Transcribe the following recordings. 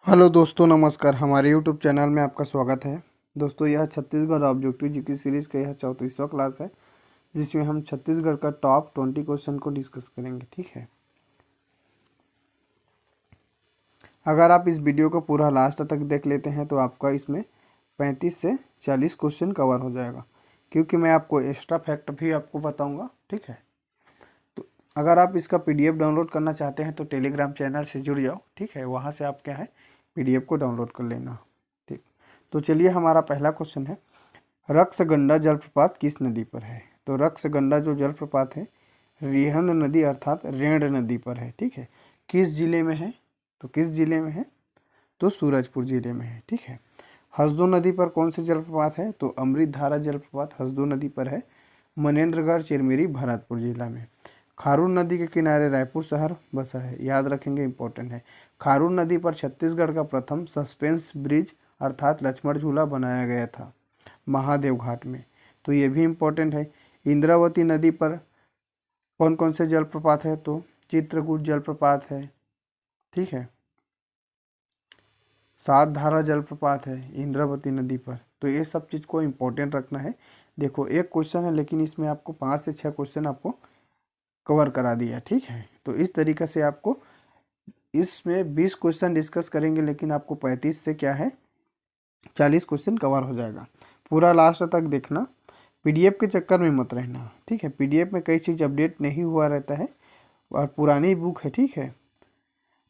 Hello दोस्तों, नमस्कार। हमारे यूट्यूब चैनल में आपका स्वागत है। दोस्तों, यह छत्तीसगढ़ ऑब्जेक्टिव जीके सीरीज़ का यह 34वां क्लास है, जिसमें हम छत्तीसगढ़ का टॉप 20 क्वेश्चन को डिस्कस करेंगे। ठीक है, अगर आप इस वीडियो को पूरा लास्ट तक देख लेते हैं तो आपका इसमें 35 से 40 क्वेश्चन कवर हो जाएगा, क्योंकि मैं आपको एक्स्ट्रा फैक्ट भी आपको बताऊँगा। ठीक है, तो अगर आप इसका PDF डाउनलोड करना चाहते हैं तो टेलीग्राम चैनल से जुड़ जाओ। ठीक है, वहाँ से आप क्या है PDF को डाउनलोड कर लेना। ठीक, तो चलिए, हमारा पहला क्वेश्चन है, रक्सगंडा जलप्रपात किस नदी पर है? तो रक्सगंडा जो जलप्रपात है रिहंद नदी अर्थात रेण नदी पर है। ठीक है, किस जिले में है? तो किस जिले में है? तो सूरजपुर जिले में है। ठीक है, हसदो नदी पर कौन से जलप्रपात है? तो अमृत धारा जलप्रपात हसदो नदी पर है, मनेन्द्रगढ़ चिरमिरी भरतपुर जिला में। खारून नदी के किनारे रायपुर शहर बसा है, याद रखेंगे, इंपॉर्टेंट है। खारून नदी पर छत्तीसगढ़ का प्रथम सस्पेंस ब्रिज अर्थात लक्ष्मण झूला बनाया गया था, महादेव घाट में। तो ये भी इम्पोर्टेंट है। इंद्रावती नदी पर कौन कौन से जलप्रपात है? तो चित्रकूट जलप्रपात है। ठीक है, सात धारा जलप्रपात है इंद्रावती नदी पर। तो ये सब चीज़ को इम्पोर्टेंट रखना है। देखो, एक क्वेश्चन है लेकिन इसमें आपको 5 से 6 क्वेश्चन आपको कवर करा दिया। ठीक है, तो इस तरीके से आपको इसमें 20 क्वेश्चन डिस्कस करेंगे, लेकिन आपको 35 से क्या है 40 क्वेश्चन कवर हो जाएगा। पूरा लास्ट तक देखना, PDF के चक्कर में मत रहना। ठीक है, PDF में कई चीज़ अपडेट नहीं हुआ रहता है और पुरानी बुक है। ठीक है,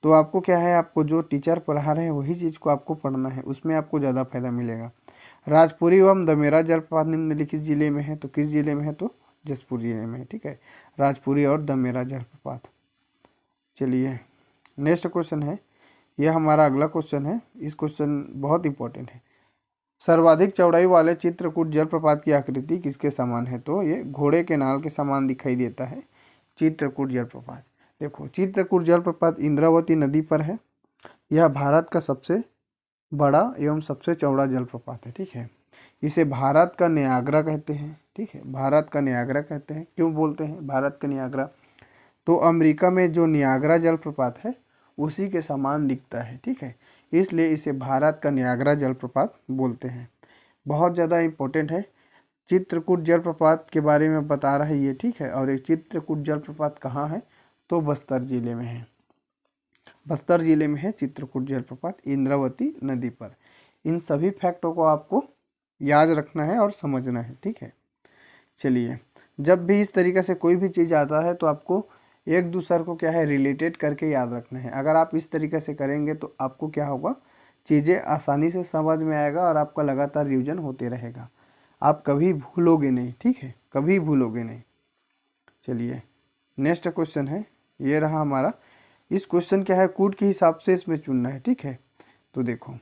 तो आपको क्या है, आपको जो टीचर पढ़ा रहे हैं वही चीज़ को आपको पढ़ना है, उसमें आपको ज़्यादा फायदा मिलेगा। राजपुरी एवं दमेरा जलप्रपात निम्नलिखित जिले में है। तो किस जिले में है? तो जसपुर जिले में है। ठीक है, राजपुरी और दमेरा जलप्रपात। चलिए, नेक्स्ट क्वेश्चन है, यह हमारा अगला क्वेश्चन है। इस क्वेश्चन बहुत इंपॉर्टेंट है। सर्वाधिक चौड़ाई वाले चित्रकूट जलप्रपात की आकृति किसके समान है? तो ये घोड़े के नाल के समान दिखाई देता है चित्रकूट जलप्रपात। देखो, चित्रकूट जलप्रपात इंद्रावती नदी पर है। यह भारत का सबसे बड़ा एवं सबसे चौड़ा जलप्रपात है। ठीक है, इसे भारत का नियाग्रा कहते हैं। ठीक है, भारत का नियाग्रा कहते हैं। क्यों बोलते हैं भारत का नियाग्रा? तो अमेरिका में जो नियाग्रा जलप्रपात है उसी के समान दिखता है। ठीक है, इसलिए इसे भारत का नियाग्रा जलप्रपात बोलते हैं। बहुत ज़्यादा इम्पोर्टेंट है। चित्रकूट जलप्रपात के बारे में बता रहा है ये। ठीक है, और ये चित्रकूट जलप्रपात कहाँ है? तो बस्तर जिले में है। बस्तर जिले में है चित्रकूट जलप्रपात इंद्रावती नदी पर। इन सभी फैक्टों को आपको याद रखना है और समझना है। ठीक है, चलिए, जब भी इस तरीके से कोई भी चीज़ आता है तो आपको एक दूसरे को क्या है रिलेटेड करके याद रखना है। अगर आप इस तरीके से करेंगे तो आपको क्या होगा, चीज़ें आसानी से समझ में आएगा और आपका लगातार रिवीजन होते रहेगा। आप कभी भूलोगे नहीं। ठीक है, कभी भूलोगे नहीं। चलिए, नेक्स्ट क्वेश्चन है, ये रहा हमारा। इस क्वेश्चन क्या है, कूट के हिसाब से इसमें चुनना है। ठीक है, तो देखो,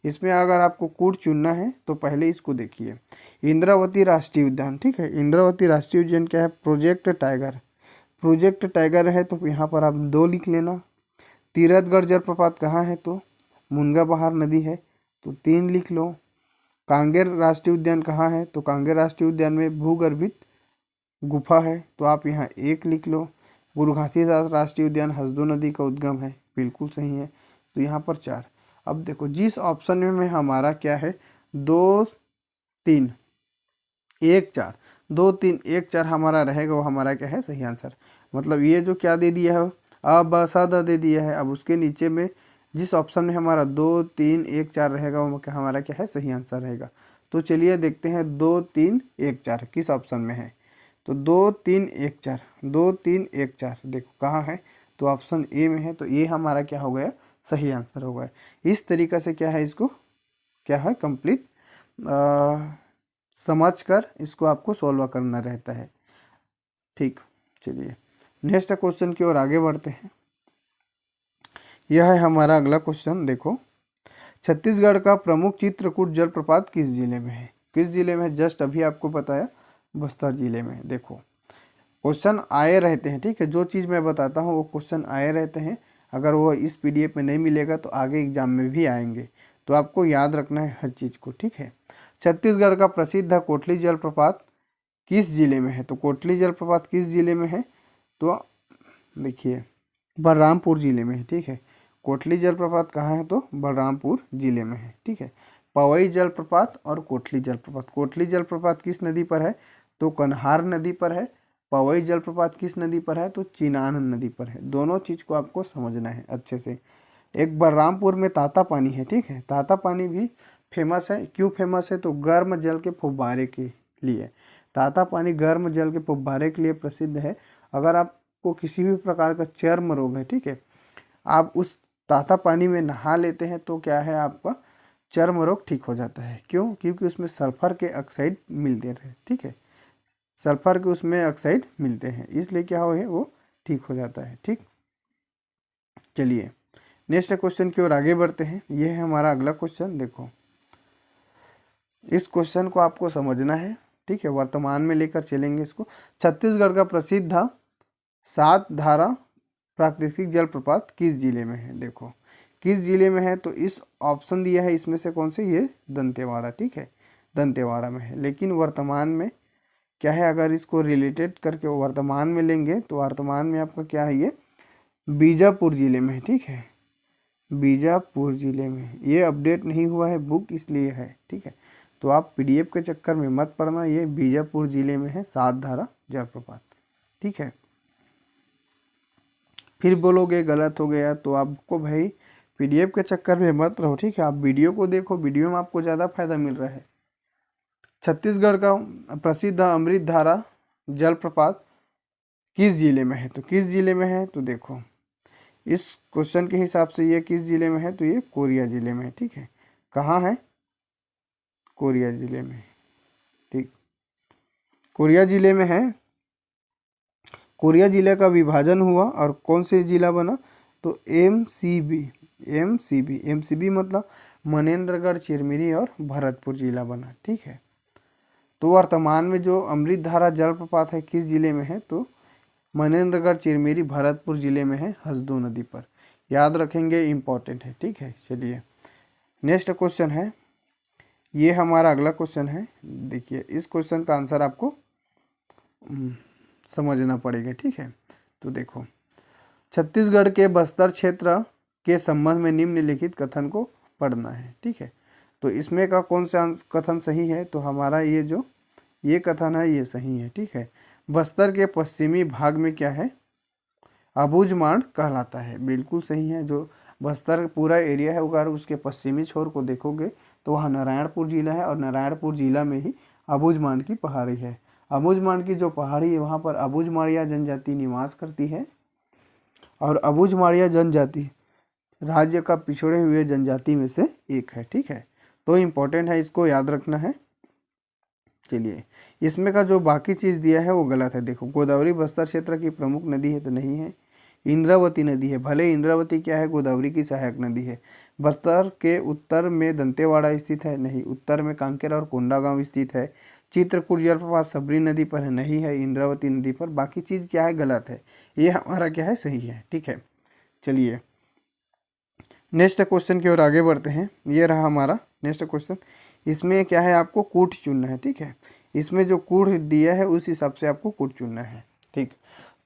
इसमें अगर आपको कूट चुनना है तो पहले इसको देखिए, इंद्रावती राष्ट्रीय उद्यान। ठीक है, इंद्रावती राष्ट्रीय उद्यान क्या है? Project tiger. प्रोजेक्ट टाइगर है तो यहाँ पर आप 2 लिख लेना। तीरथगढ़ जलप्रपात कहाँ है? तो मुनगा नदी है, तो 3 लिख लो। कांगेर राष्ट्रीय उद्यान कहाँ है? तो कांगेर राष्ट्रीय उद्यान में भूगर्भित गुफा है, तो आप यहाँ 1 लिख लो। गुरु घासीदास राष्ट्रीय उद्यान हसदो नदी का उद्गम है, बिल्कुल सही है, तो यहाँ पर 4। अब देखो, जिस ऑप्शन में हमारा क्या है 2 3 1 4, 2 3 1 4 हमारा रहेगा, वो हमारा क्या है सही आंसर। मतलब ये जो क्या दे दिया है, अब सादा दे दिया है। अब उसके नीचे में जिस ऑप्शन में हमारा 2 3 1 4 रहेगा वो हमारा क्या है सही आंसर रहेगा। तो चलिए देखते हैं 2 3 1 4 किस ऑप्शन में है। तो 2 3 1 4, 2 3 1 4 देखो कहाँ है, तो ऑप्शन ए में है। तो ये हमारा क्या हो गया, सही आंसर हो गया। इस तरीक़े से क्या है, इसको क्या है कंप्लीट समझ कर इसको आपको सॉल्व करना रहता है। ठीक, चलिए नेक्स्ट क्वेश्चन की ओर आगे बढ़ते हैं। यह है हमारा अगला क्वेश्चन। देखो, छत्तीसगढ़ का प्रमुख चित्रकूट जलप्रपात किस जिले में है? किस जिले में है? जस्ट अभी आपको बताया, बस्तर जिले में। देखो, क्वेश्चन आए रहते हैं। ठीक है, जो चीज़ मैं बताता हूँ वो क्वेश्चन आए रहते हैं। अगर वो इस PDF में नहीं मिलेगा तो आगे एग्जाम में भी आएंगे, तो आपको याद रखना है हर चीज़ को। ठीक है, छत्तीसगढ़ का प्रसिद्ध कोटली जलप्रपात किस जिले में है? तो कोटली जलप्रपात किस जिले में है? तो देखिए, बलरामपुर जिले में है। ठीक है, कोटली जलप्रपात कहाँ है? तो बलरामपुर जिले में है, ठीक है। पवई जलप्रपात और कोटली जलप्रपात। कोटली जलप्रपात किस नदी पर है? तो कन्हार नदी पर है। पवई जलप्रपात किस नदी पर है? तो चिनान नदी पर है। दोनों चीज़ को आपको समझना है अच्छे से। एक बलरामपुर में ताता पानी है, ठीक है। ताता पानी भी फेमस है। क्यों फेमस है? तो गर्म जल के फुब्बारे के लिए। ताता पानी गर्म जल के फुब्बारे के लिए प्रसिद्ध है। अगर आपको किसी भी प्रकार का चर्म रोग है, ठीक है, आप उस ताता पानी में नहा लेते हैं तो क्या है, आपका चर्म रोग ठीक हो जाता है। क्यों? क्योंकि उसमें सल्फर के ऑक्साइड मिलते हैं, ठीक है। सल्फर के उसमें ऑक्साइड मिलते हैं, इसलिए क्या हो है वो ठीक हो जाता है, ठीक। चलिए नेक्स्ट क्वेश्चन की ओर आगे बढ़ते हैं। ये है हमारा अगला क्वेश्चन। देखो इस क्वेश्चन को आपको समझना है, ठीक है। वर्तमान में लेकर चलेंगे इसको। छत्तीसगढ़ का प्रसिद्ध 7 धारा प्राकृतिक जलप्रपात किस जिले में है? देखो किस जिले में है, तो इस ऑप्शन दिया है इसमें से कौन से? ये दंतेवाड़ा, ठीक है, दंतेवाड़ा में है। लेकिन वर्तमान में क्या है, अगर इसको रिलेटेड करके वर्तमान में लेंगे तो वर्तमान में आपका क्या है, ये बीजापुर जिले में है, ठीक है। बीजापुर जिले में ये अपडेट नहीं हुआ है बुक, इसलिए है, ठीक है। तो आप पीडीएफ के चक्कर में मत पड़ना। ये बीजापुर जिले में है 7 धारा जलप्रपात, ठीक है। फिर बोलोगे गलत हो गया, तो आपको भाई पीडीएफ के चक्कर में मत रहो, ठीक है। आप वीडियो को देखो, वीडियो में आपको ज़्यादा फायदा मिल रहा है। छत्तीसगढ़ का प्रसिद्ध अमृत धारा जलप्रपात किस जिले में है? तो किस जिले में है? तो देखो इस क्वेश्चन के हिसाब से ये किस जिले में है? तो ये कोरिया जिले में है, ठीक है। कहाँ है? कोरिया जिले में, ठीक, कोरिया जिले में है। कोरिया जिले का विभाजन हुआ और कौन से जिला बना? तो एमसीबी। एमसीबी मतलब मनेन्द्रगढ़, चिरमिरी और भरतपुर जिला बना, ठीक है। तो वर्तमान में जो अमृत धारा जलप्रपात है किस जिले में है? तो मनेन्द्रगढ़, चिरमिरी, भरतपुर जिले में है, हसदो नदी पर। याद रखेंगे, इम्पोर्टेंट है, ठीक है। चलिए नेक्स्ट क्वेश्चन है, ये हमारा अगला क्वेश्चन है। देखिए इस क्वेश्चन का आंसर आपको समझना पड़ेगा, ठीक है। तो देखो छत्तीसगढ़ के बस्तर क्षेत्र के संबंध में निम्नलिखित कथन को पढ़ना है, ठीक है। तो इसमें का कौन सा कथन सही है? तो हमारा ये जो ये कथन है ये सही है, ठीक है। बस्तर के पश्चिमी भाग में क्या है? अबूझमाड़ कहलाता है, बिल्कुल सही है। जो बस्तर पूरा एरिया है, अगर उसके पश्चिमी छोर को देखोगे तो वहाँ नारायणपुर जिला है और नारायणपुर जिला में ही अबूझमाड़ की पहाड़ी है। अबूझमाड़ की जो पहाड़ी है वहाँ पर अबूझमाड़िया जनजाति निवास करती है और अबूझमाड़िया जनजाति राज्य का पिछड़े हुए जनजाति में से एक है, ठीक है। तो इम्पोर्टेंट है, इसको याद रखना है। चलिए इसमें का जो बाकी चीज़ दिया है वो गलत है। देखो गोदावरी बस्तर क्षेत्र की प्रमुख नदी है, तो नहीं है। इंद्रावती नदी है, भले इंद्रावती क्या है, गोदावरी की सहायक नदी है। बस्तर के उत्तर में दंतेवाड़ा स्थित है, नहीं। उत्तर में कांकेर और कोंडागांव स्थित है। चित्रकूट जलप्रपात सबरी नदी पर है, नहीं है, इंद्रावती नदी पर। बाकी चीज़ क्या है, गलत है। ये हमारा क्या है, सही है, ठीक है। चलिए नेक्स्ट क्वेश्चन की ओर आगे बढ़ते हैं। ये रहा हमारा नेक्स्ट क्वेश्चन। इसमें क्या है, आपको कूट चुनना है, ठीक है। इसमें जो कूट दिया है उस हिसाब से आपको कूट चुनना है, ठीक।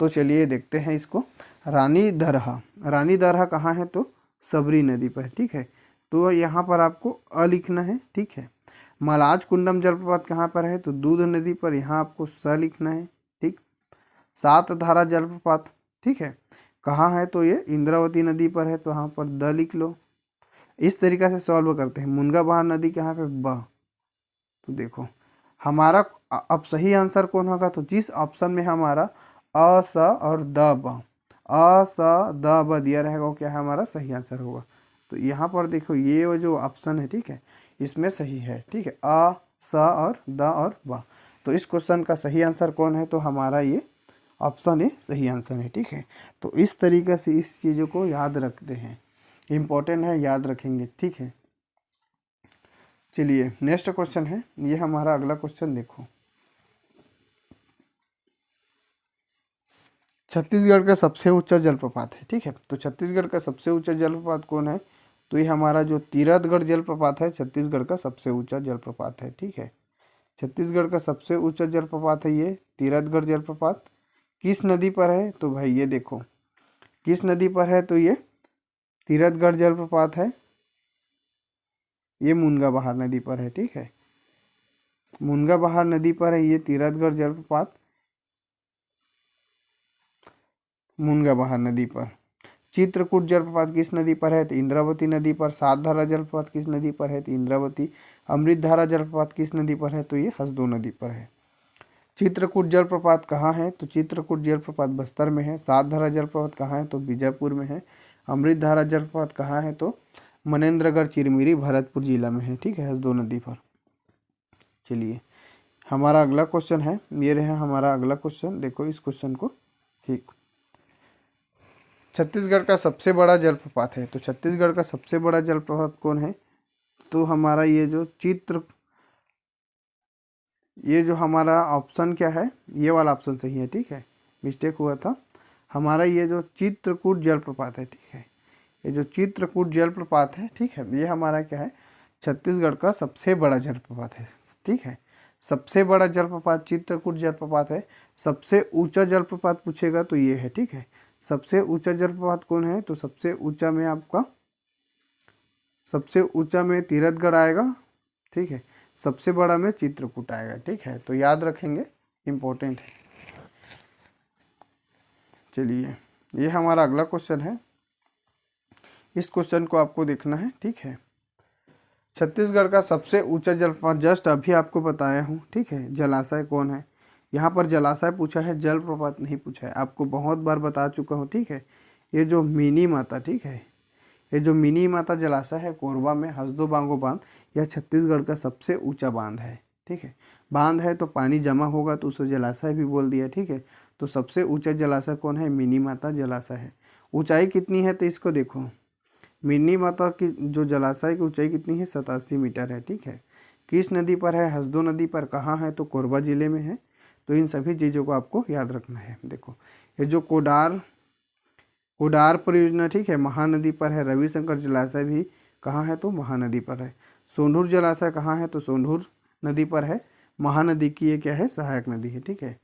तो चलिए देखते हैं इसको। रानी दरहा कहाँ है? तो सबरी नदी पर, ठीक है। तो यहाँ पर आपको अ लिखना है, ठीक है। मलाज कुंडम जलप्रपात कहाँ पर है? तो दूध नदी पर, यहाँ आपको स लिखना है, ठीक। 7 धारा जलप्रपात, ठीक है, कहाँ है? तो ये इंद्रावती नदी पर है, तो यहाँ पर द लिख लो। इस तरीक़ा से सॉल्व करते हैं। मुनगा नदी कहाँ पे? ब। तो देखो हमारा अब सही आंसर कौन होगा? तो जिस ऑप्शन में हमारा अ स और द ब, अ स द ब दिया रहेगा वो क्या है, हमारा सही आंसर होगा। तो यहाँ पर देखो ये जो ऑप्शन है, ठीक है, इसमें सही है, ठीक है, अ स और द और ब। तो इस क्वेश्चन का सही आंसर कौन है? तो हमारा ये ऑप्शन ए सही आंसर है, ठीक है। तो इस तरीके से इस चीज़ों को याद रखते हैं, इम्पोर्टेंट है, याद रखेंगे, ठीक है। चलिए नेक्स्ट क्वेश्चन है, ये हमारा अगला क्वेश्चन। देखो छत्तीसगढ़ का सबसे ऊंचा जलप्रपात है, ठीक है। तो छत्तीसगढ़ का सबसे ऊंचा जलप्रपात कौन है? तो ये हमारा जो तीरथगढ़ जलप्रपात है, छत्तीसगढ़ का सबसे ऊंचा जलप्रपात है, ठीक है। छत्तीसगढ़ का सबसे ऊंचा जलप्रपात है ये तीरथगढ़ जलप्रपात। किस नदी पर है? तो भाई ये देखो किस नदी पर है, तो ये तीरथगढ़ जलप्रपात है, ये मुनगा बहार नदी पर है। ठीक है, मुनगा बहार नदी पर है ये तीरथगढ़ जलप्रपात, मुनगा बहार नदी पर। चित्रकूट जलप्रपात किस नदी पर है? तो इंद्रावती नदी पर। सातधारा जलप्रपात किस नदी पर है? तो इंद्रावती। अमृतधारा जलप्रपात किस नदी पर है? तो ये हसदो नदी पर है। चित्रकूट जलप्रपात कहाँ है? तो चित्रकूट जलप्रपात बस्तर में है। सातधारा जलप्रपात कहाँ है? तो बीजापुर में है। अमृतधारा जलप्रपात कहाँ है? तो मनेंद्रगढ़ चिरमिरी भरतपुर जिला में है। ठीक है, हसदो नदी पर। चलिए हमारा अगला क्वेश्चन है, ये रहा हमारा अगला क्वेश्चन। देखो इस क्वेश्चन को। ठीक, छत्तीसगढ़ का सबसे बड़ा जलप्रपात है, तो छत्तीसगढ़ का सबसे बड़ा जलप्रपात कौन है? तो हमारा ये जो हमारा ऑप्शन क्या है, ये वाला ऑप्शन सही है। ठीक है, मिस्टेक हुआ था। हमारा ये जो चित्रकूट जलप्रपात है, ठीक है, ये जो चित्रकूट जलप्रपात है, ठीक है, ये हमारा क्या है, छत्तीसगढ़ का सबसे बड़ा जलप्रपात है। ठीक है, सबसे बड़ा जलप्रपात चित्रकूट जलप्रपात है। सबसे ऊंचा जलप्रपात पूछेगा तो ये है। ठीक है, सबसे ऊंचा जलप्रपात कौन है? तो सबसे ऊंचा में तीरथगढ़ आएगा। ठीक है, सबसे बड़ा में चित्रकूट आएगा। ठीक है, तो याद रखेंगे, इम्पोर्टेंट है। चलिए ये हमारा अगला क्वेश्चन है, इस क्वेश्चन को आपको देखना है। ठीक है, छत्तीसगढ़ का सबसे ऊंचा जलप्रपात जस्ट अभी आपको बताया हूँ। ठीक है, जलाशय कौन है? यहाँ पर जलाशय पूछा है, जलप्रपात नहीं पूछा है, आपको बहुत बार बता चुका हूँ। ठीक है, ये जो मिनी माता, ठीक है, ये जो मिनी माता जलाशय है कोरबा में, हसदो बांगो बांध, यह छत्तीसगढ़ का सबसे ऊंचा बांध है। ठीक है, बांध है तो पानी जमा होगा तो उसे जलाशय भी बोल दिया। ठीक है, तो सबसे ऊंचा जलाशय कौन है? मिनी माता जलाशय है। ऊंचाई कितनी है? तो इसको देखो, मिनी माता की जो जलाशय की ऊंचाई कितनी है? 87 मीटर है। ठीक है, किस नदी पर है? हसदो नदी पर। कहाँ है? तो कोरबा जिले में है। तो इन सभी चीज़ों को आपको याद रखना है। देखो ये जो कोडार परियोजना, ठीक है, महानदी पर है। रविशंकर जलाशय भी कहाँ है? तो महानदी पर है। सोंढूर जलाशय कहाँ है? तो सोंढूर नदी पर है। महानदी की ये क्या है? सहायक नदी है। ठीक है,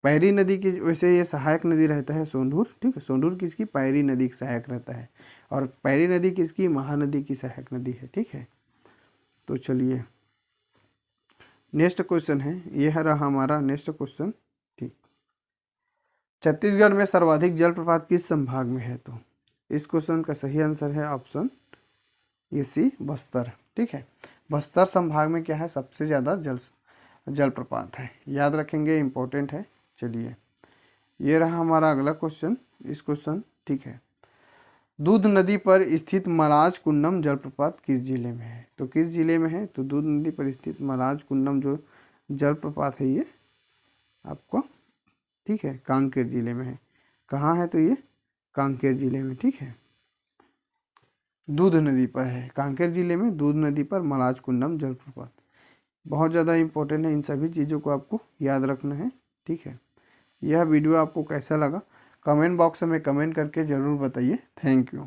पैरी नदी की वैसे ये सहायक नदी रहता है सोंढूर। ठीक है, सोंढूर किसकी? पैरी नदी की सहायक रहता है, और पैरी नदी किसकी? महानदी की सहायक नदी है। ठीक है, तो चलिए नेक्स्ट क्वेश्चन है, ये है रहा हमारा नेक्स्ट क्वेश्चन। ठीक, छत्तीसगढ़ में सर्वाधिक जलप्रपात किस संभाग में है? तो इस क्वेश्चन का सही आंसर है ऑप्शन ये सी, बस्तर। ठीक है, बस्तर संभाग में क्या है? सबसे ज़्यादा जलप्रपात है। याद रखेंगे, इम्पोर्टेंट है। चलिए ये रहा हमारा अगला क्वेश्चन, इस क्वेश्चन। ठीक है, दूध नदी पर स्थित मलाज कुंडम जलप्रपात किस जिले में है? तो किस जिले में है? तो दूध नदी पर स्थित मलाज कुंडम जो जलप्रपात है ये आपको, ठीक है, कांकेर जिले में है। कहाँ है? तो ये कांकेर जिले में। ठीक है, दूध नदी पर है, कांकेर जिले में दूध नदी पर मलाज कुंडम जलप्रपात। बहुत ज़्यादा इंपॉर्टेंट है, इन सभी चीज़ों को आपको याद रखना है। ठीक है, यह वीडियो आपको कैसा लगा कमेंट बॉक्स में कमेंट करके ज़रूर बताइए। Thank you.